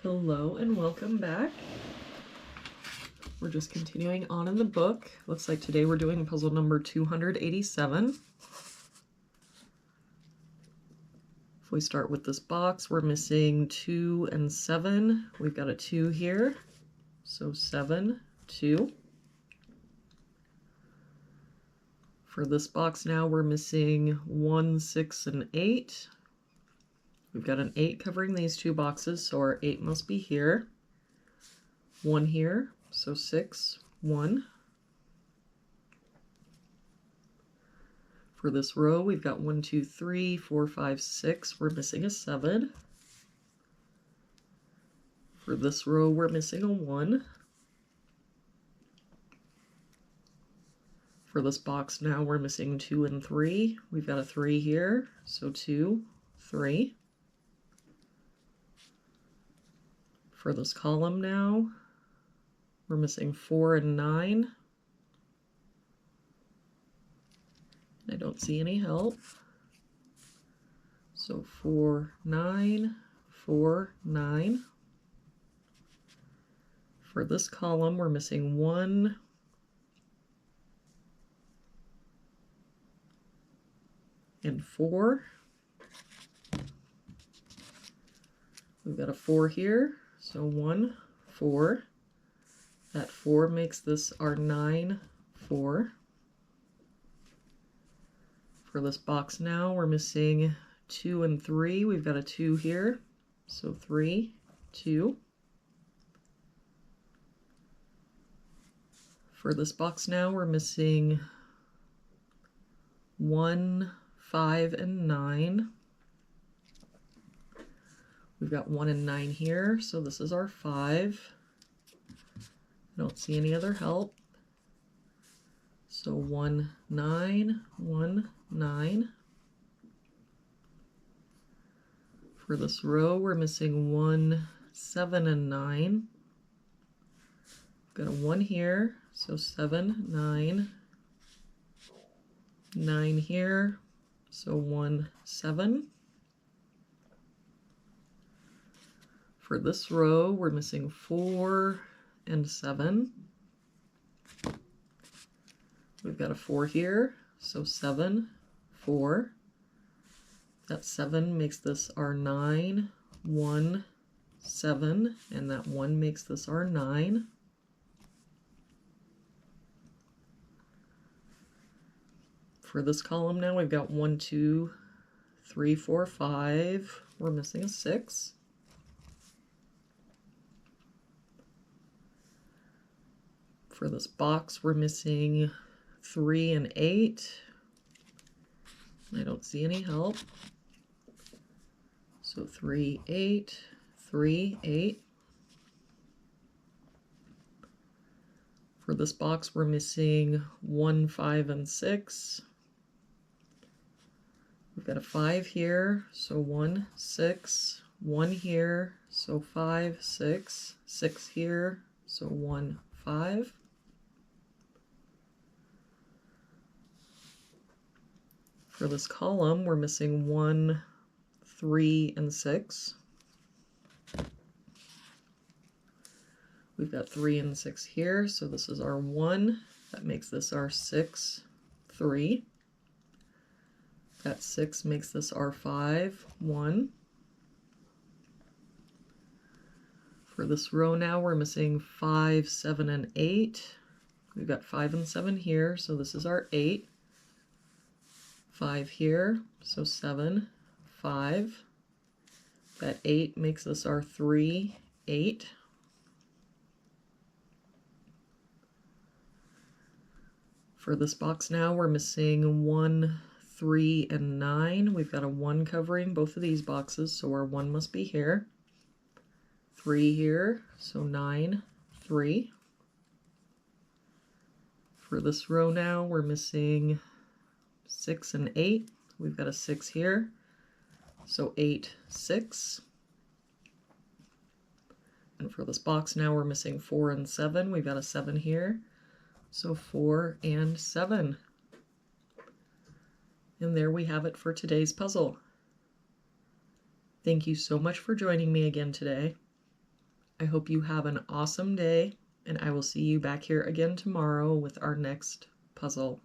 Hello and welcome back. We're just continuing on in the book. Looks like today we're doing puzzle number 287. If we start with this box, we're missing 2 and 7. We've got a 2 here, so 7, 2. For this box now, we're missing 1, 6, and 8. We've got an 8 covering these two boxes, so our 8 must be here. 1 here, so 6, 1. For this row, we've got 1, 2, 3, 4, 5, 6. We're missing a 7. For this row, we're missing a 1. For this box now, we're missing 2 and 3. We've got a 3 here, so 2, 3. For this column now, we're missing 4 and 9. I don't see any help. So 4, 9, 4, 9. For this column, we're missing 1. And 4. We've got a 4 here, so 1, 4. That 4 makes this our 9, 4. For this box now, we're missing 2 and 3. We've got a 2 here, so 3, 2. For this box now, we're missing 1, 5, and 9. We've got 1 and 9 here, so this is our 5. I don't see any other help. So 1, 9, 1, 9. For this row, we're missing 1, 7, and 9. Got a 1 here, so 7, 9. 9 here, so 1, 7. For this row, we're missing 4 and 7. We've got a 4 here, so 7, 4. That 7 makes this our 9, 1, 7, and that 1 makes this our 9. For this column now, we've got 1, 2, 3, 4, 5. We're missing a 6. For this box, we're missing 3 and 8. I don't see any help. So 3, 8, 3, 8. For this box, we're missing 1, 5, and 6. We've got a 5 here, so 1, 6. 1 here, so 5, 6. 6 here, so 1, 5. For this column, we're missing 1, 3, and 6. We've got 3 and 6 here, so this is our 1. That makes this our 6, 3. That 6 makes this our 5, 1. For this row now, we're missing 5, 7, and 8. We've got 5 and 7 here, so this is our 8. 5 here, so 7, 5. That 8 makes this our 3, 8. For this box now, we're missing 1, 3, and 9. We've got a 1 covering both of these boxes, so our 1 must be here. 3 here, so 9, 3. For this row now, we're missing 6 and 8. We've got a 6 here, so 8, 6. And for this box now, we're missing 4 and 7. We've got a 7 here, so 4 and 7. And there we have it for today's puzzle. Thank you so much for joining me again today. I hope you have an awesome day, and I will see you back here again tomorrow with our next puzzle.